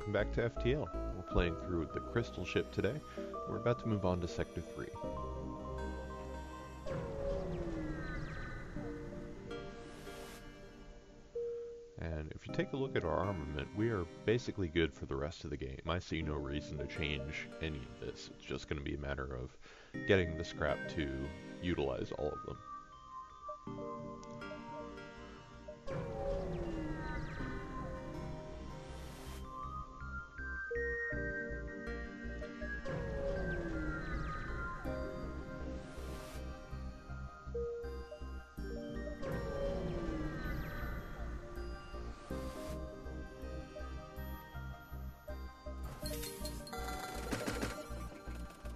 welcome back to FTL. We're playing through the Crystal ship today. We're about to move on to Sector 3. And if you take a look at our armament, we are basically good for the rest of the game. I see no reason to change any of this. It's just going to be a matter of getting the scrap to utilize all of them.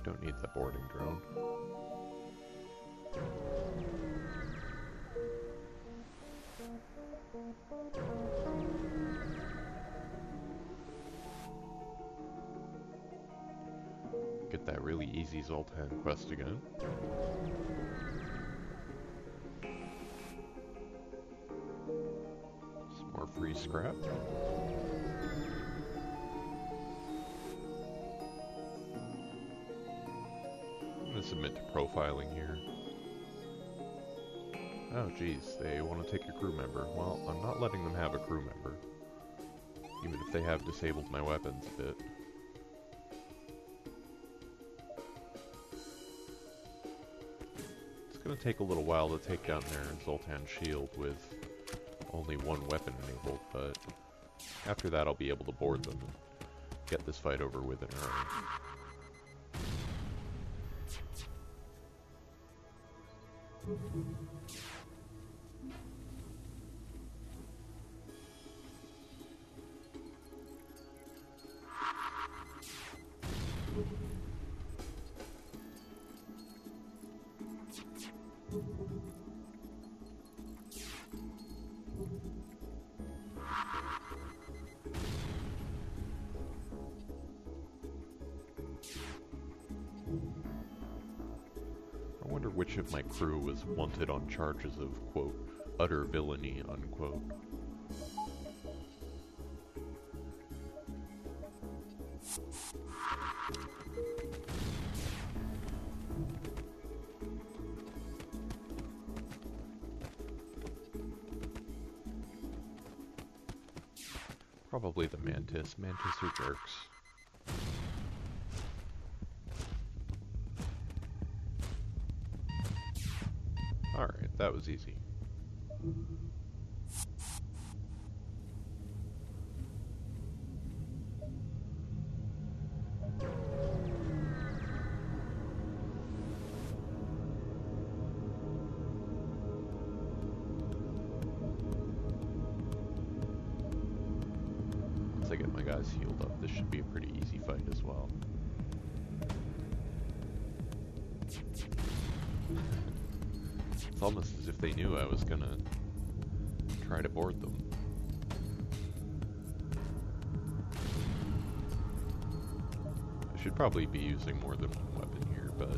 Don't need the boarding drone. Get that really easy Zoltan quest again. Some more free scrap. I'm going to submit to profiling here. Oh geez, they want to take a crew member. Well, I'm not letting them have a crew member. Even if they have disabled my weapons a bit. It's going to take a little while to take down their Zoltan shield with only one weapon enabled, but after that I'll be able to board them and get this fight over with in a hurry. I wonder which of my crew was wanted on charges of, quote, utter villainy, unquote. Probably the Mantis. Mantis are jerks. Alright, that was easy. Once I get my guys healed up, this should be a pretty easy fight as well. It's almost as if they knew I was gonna try to board them. I should probably be using more than one weapon here, but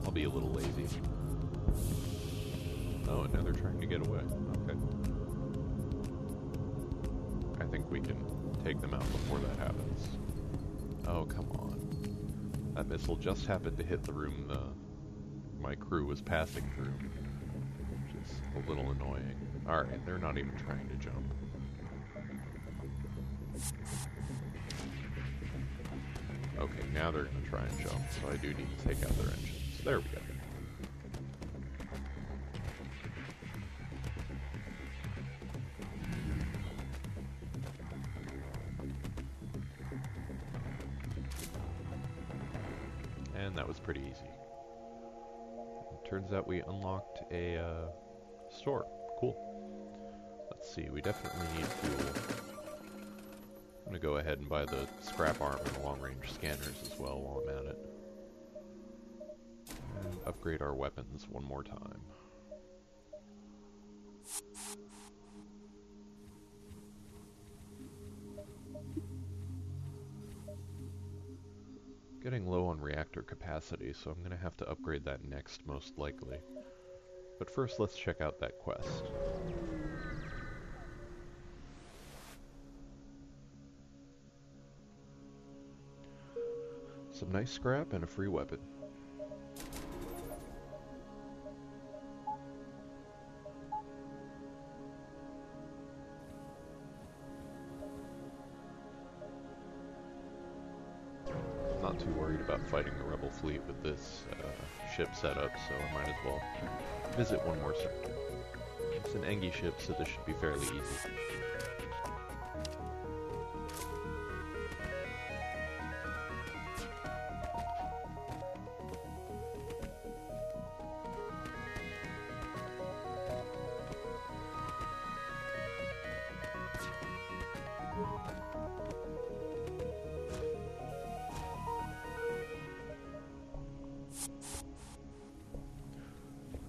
I'll be a little lazy. Oh, and now they're trying to get away. Okay. I think we can take them out before that happens. Oh, come on. That missile just happened to hit the room my crew was passing through, which is a little annoying. Alright, they're not even trying to jump. Okay, now they're going to try and jump, so I do need to take out their engines. There we go. And that was pretty easy. Turns out we unlocked a store. Cool. Let's see, we definitely need fuel. I'm going to go ahead and buy the scrap arm and the long-range scanners as well while I'm at it. And upgrade our weapons one more time. Getting low on reactor capacity, so I'm going to have to upgrade that next, most likely. But first, let's check out that quest. Some nice scrap and a free weapon. Not too worried about fighting the rebel fleet with this ship setup, so I might as well visit one more sector. It's an Engi ship, so this should be fairly easy.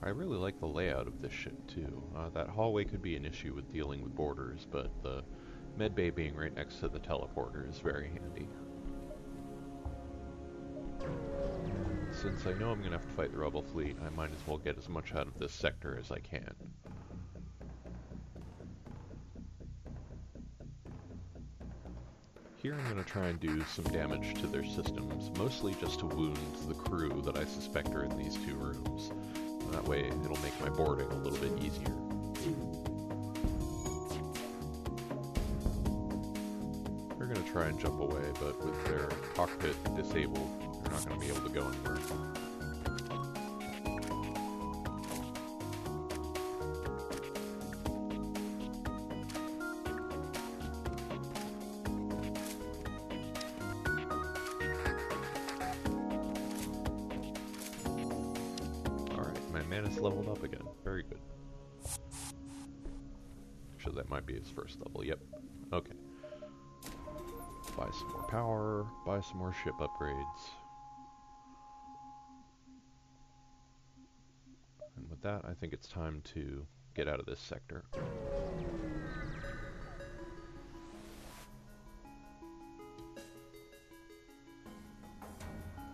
I really like the layout of this ship too. That hallway could be an issue with dealing with boarders, but the medbay being right next to the teleporter is very handy. And since I know I'm going to have to fight the rebel fleet, I might as well get as much out of this sector as I can. Here I'm going to try and do some damage to their systems, mostly just to wound the crew that I suspect are in these two rooms. That way it'll make my boarding a little bit easier. They're going to try and jump away, but with their cockpit disabled, they're not going to be able to go anywhere. Manus leveled up again. Very good. Actually, that might be his first level. Yep. Okay. Buy some more power. Buy some more ship upgrades. And with that, I think it's time to get out of this sector.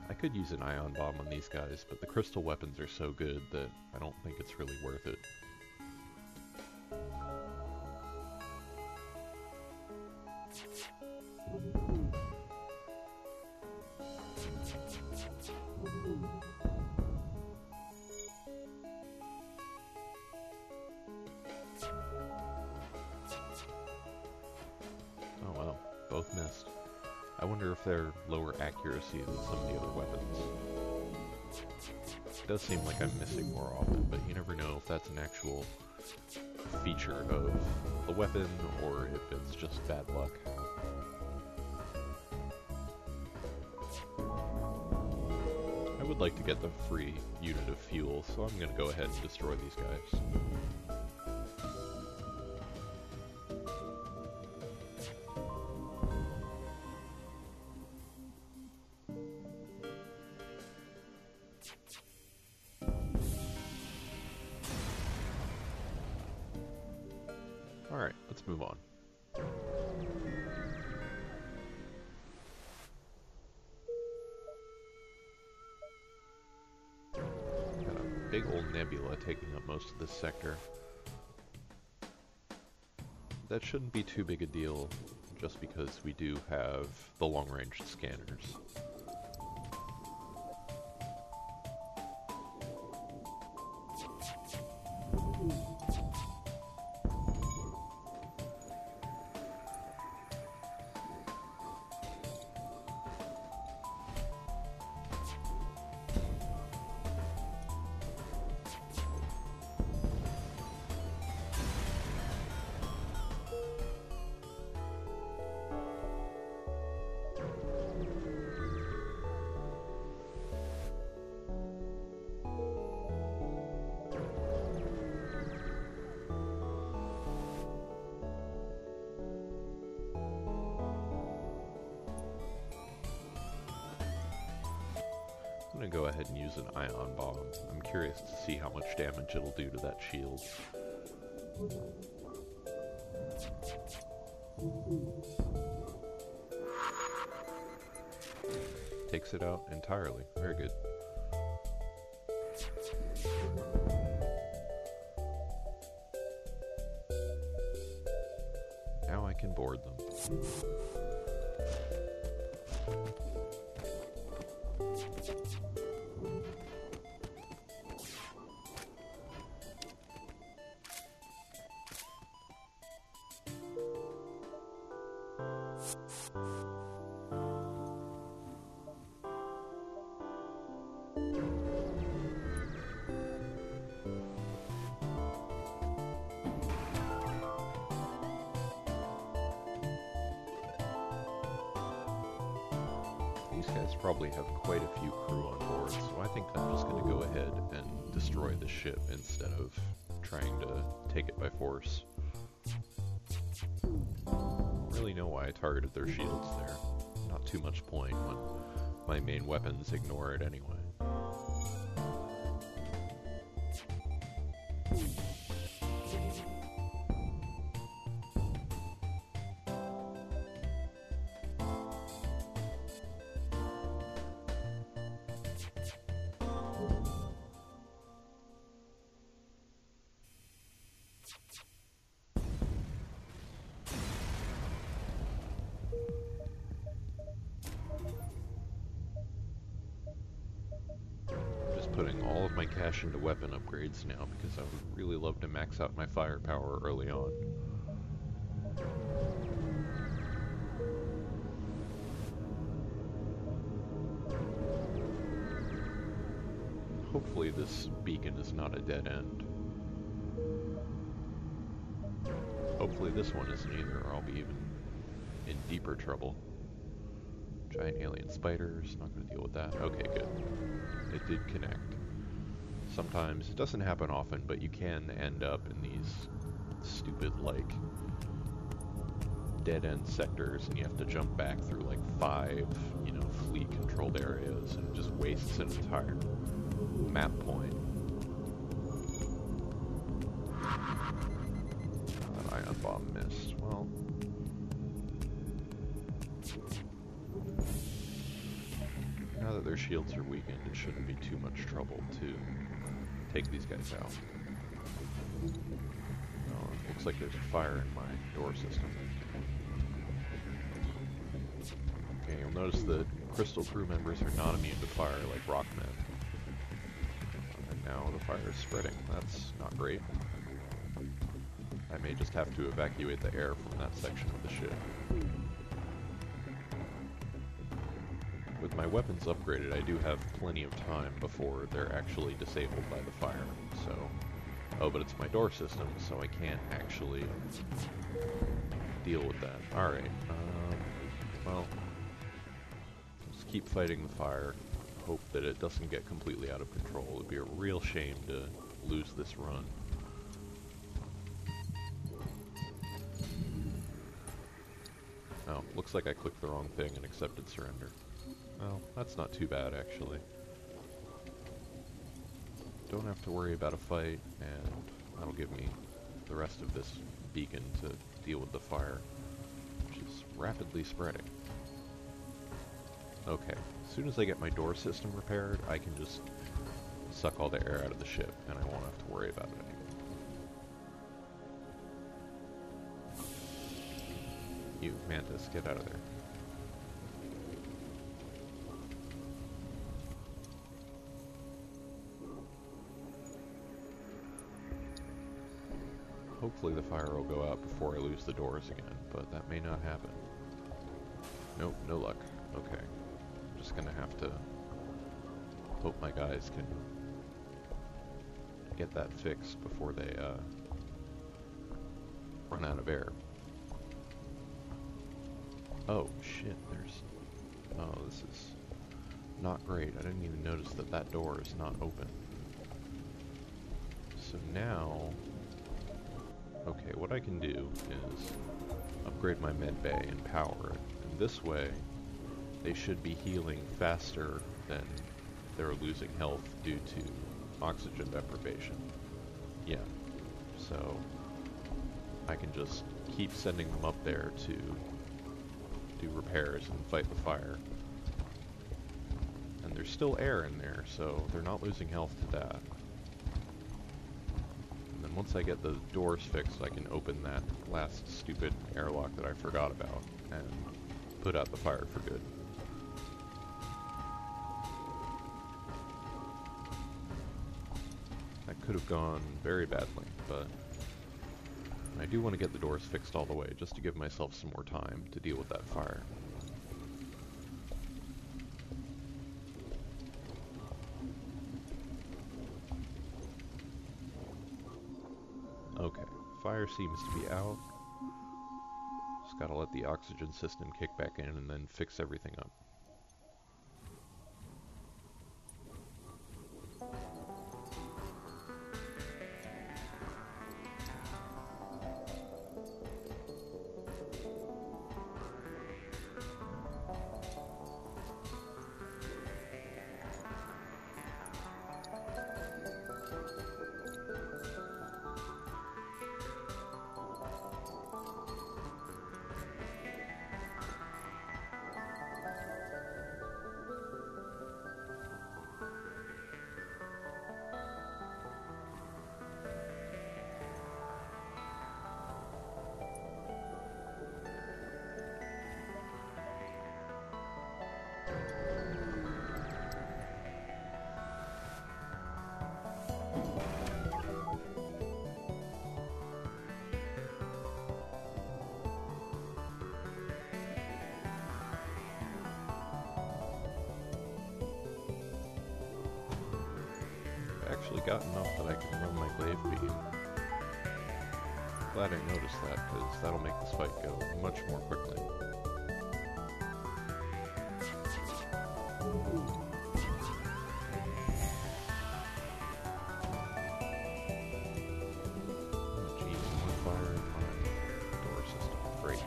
I could use an ion bomb on these guys, but the crystal weapons are so good that I don't think it's really worth it. Oh well, both missed. I wonder if they're lower accuracy than some of the other weapons. It does seem like I'm missing more often, but you never know if that's an actual feature of the weapon or if it's just bad luck. I would like to get the free unit of fuel, so I'm going to go ahead and destroy these guys. Alright, let's move on. Got a big old nebula taking up most of this sector. That shouldn't be too big a deal, just because we do have the long-range scanners. I'm gonna go ahead and use an ion bomb. I'm curious to see how much damage it'll do to that shield. Takes it out entirely. Very good. Now I can board them. These guys probably have quite a few crew on board, so I think I'm just going to go ahead and destroy the ship instead of trying to take it by force. I don't really know why I targeted their shields there. Not too much point when my main weapons ignore it anyway. Putting all of my cash into weapon upgrades now because I would really love to max out my firepower early on. Hopefully this beacon is not a dead end. Hopefully this one isn't either, or I'll be even in deeper trouble. Giant alien spiders, not going to deal with that. Okay, good. It did connect. Sometimes, it doesn't happen often, but you can end up in these stupid, like, dead-end sectors, and you have to jump back through, like, 5, you know, fleet-controlled areas, and it just wastes an entire map point. That ion bomb missed. Well... now that their shields are weakened, it shouldn't be too much trouble to take these guys out. Oh, it looks like there's a fire in my door system. Okay, you'll notice the crystal crew members are not immune to fire like rockmen. And now the fire is spreading. That's not great. I may just have to evacuate the air from that section of the ship. With my weapons upgraded, I do have plenty of time before they're actually disabled by the fire, so... oh, but it's my door system, so I can't actually deal with that. Alright, well... just keep fighting the fire. Hope that it doesn't get completely out of control. It'd be a real shame to lose this run. Oh, looks like I clicked the wrong thing and accepted surrender. Well, that's not too bad, actually. Don't have to worry about a fight, and that'll give me the rest of this beacon to deal with the fire, which is rapidly spreading. Okay, as soon as I get my door system repaired, I can just suck all the air out of the ship, and I won't have to worry about it anymore. You, Mantis, get out of there. Hopefully the fire will go out before I lose the doors again, but that may not happen. Nope, no luck. Okay. I'm just gonna have to hope my guys can get that fixed before they run out of air. Oh shit, there's... oh, this is not great. I didn't even notice that that door is not open. So now... okay, what I can do is upgrade my med bay and power it. And this way, they should be healing faster than they're losing health due to oxygen deprivation. Yeah, so I can just keep sending them up there to do repairs and fight the fire. And there's still air in there, so they're not losing health to that. And then once I get the doors fixed, I can open that last stupid airlock that I forgot about and put out the fire for good. could have gone very badly, but I do want to get the doors fixed all the way, just to give myself some more time to deal with that fire. Okay, fire seems to be out. Just gotta let the oxygen system kick back in and then fix everything up. Actually got enough that I can run my glaive beam. Glad I noticed that, because that'll make this fight go much more quickly. Oh jeez, more fire in my door system. Great.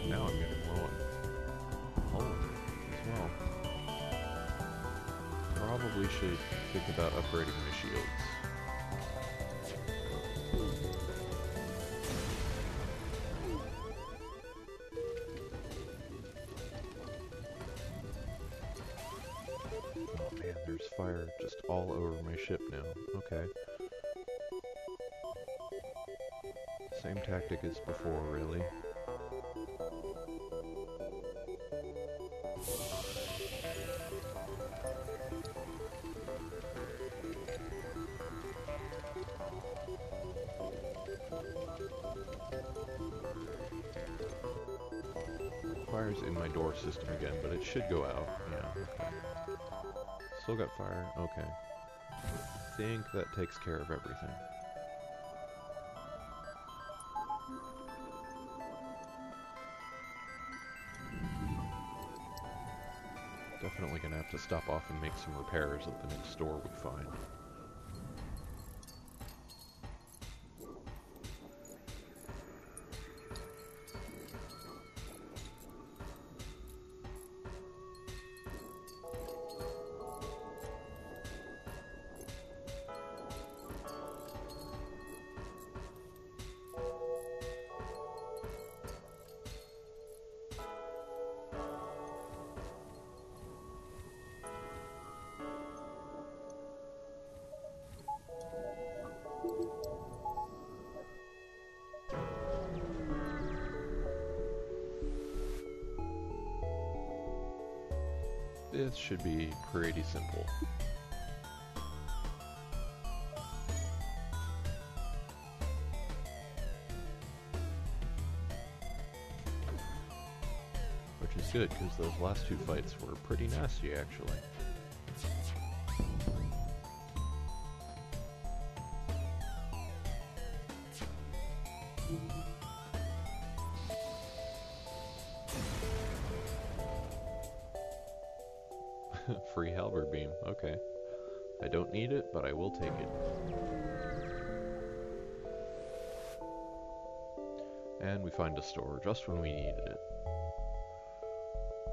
Now I'm getting low on hull as well. Probably should think about upgrading my shields. Oh man, there's fire just all over my ship now. Okay. Same tactic as before, really. Fire's in my door system again, but it should go out. Yeah, okay. Still got fire. Okay. I think that takes care of everything. Definitely gonna have to stop off and make some repairs at the next store we find. This should be pretty simple. Which is good, because those last two fights were pretty nasty, actually. Free halberd beam, okay. I don't need it, but I will take it. And we find a store just when we needed it.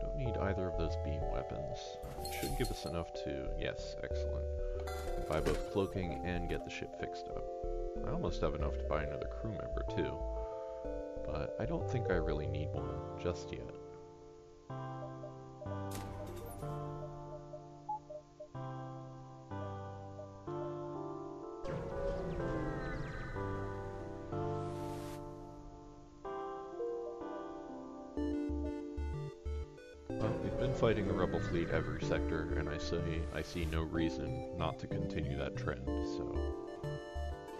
Don't need either of those beam weapons. It should give us enough to, yes, excellent. Buy both cloaking and get the ship fixed up. I almost have enough to buy another crew member too. But I don't think I really need one just yet. fighting the rebel fleet every sector, and I see no reason not to continue that trend, so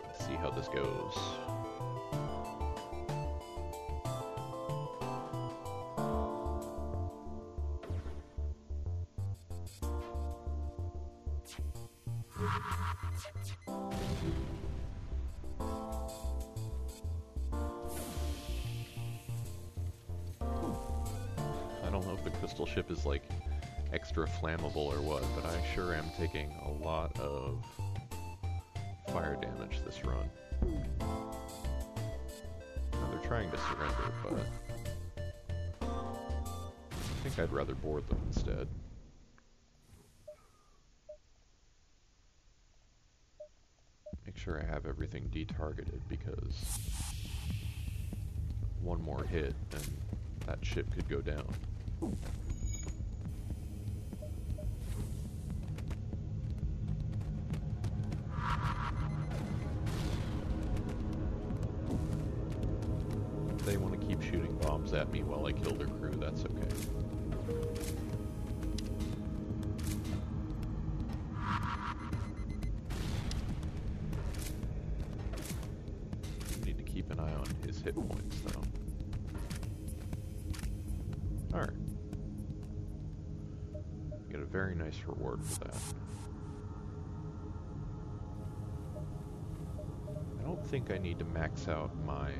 let's see how this goes. I don't know if the crystal ship is like extra flammable or what, but I sure am taking a lot of fire damage this run. Now they're trying to surrender, but I think I'd rather board them instead. Make sure I have everything detargeted, because one more hit and that ship could go down. If they want to keep shooting bombs at me while I kill their crew, that's okay. Need to keep an eye on his hit points, though. Alright. Get a very nice reward for that. I don't think I need to max out my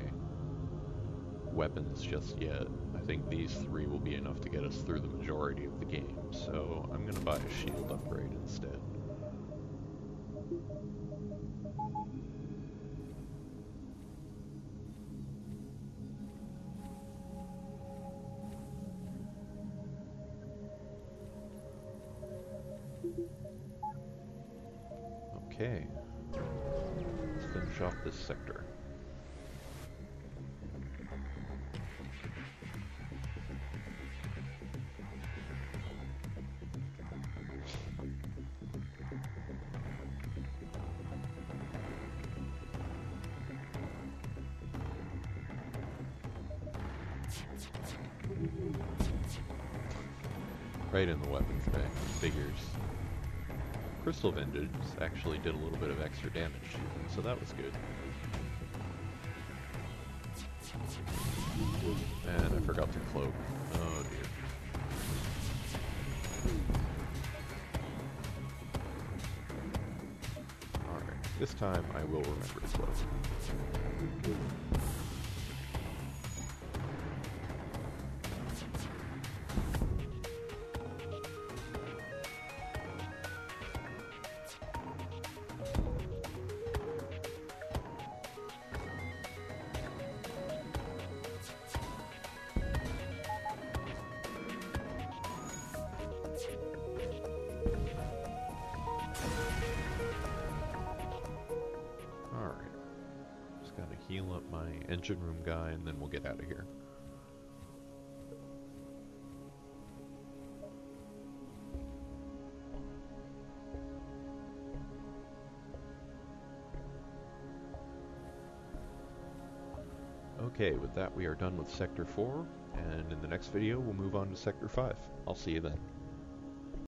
weapons just yet. I think these three will be enough to get us through the majority of the game, so I'm gonna buy a shield upgrade instead. Okay, let's finish off this sector. Right in the weapons bay, figures. Crystal Vintage actually did a little bit of extra damage, so that was good. And I forgot to cloak. Oh dear. Alright, this time I will remember to cloak. Heal up my engine room guy, and then we'll get out of here. Okay, with that we are done with Sector 4, and in the next video we'll move on to Sector 5. I'll see you then.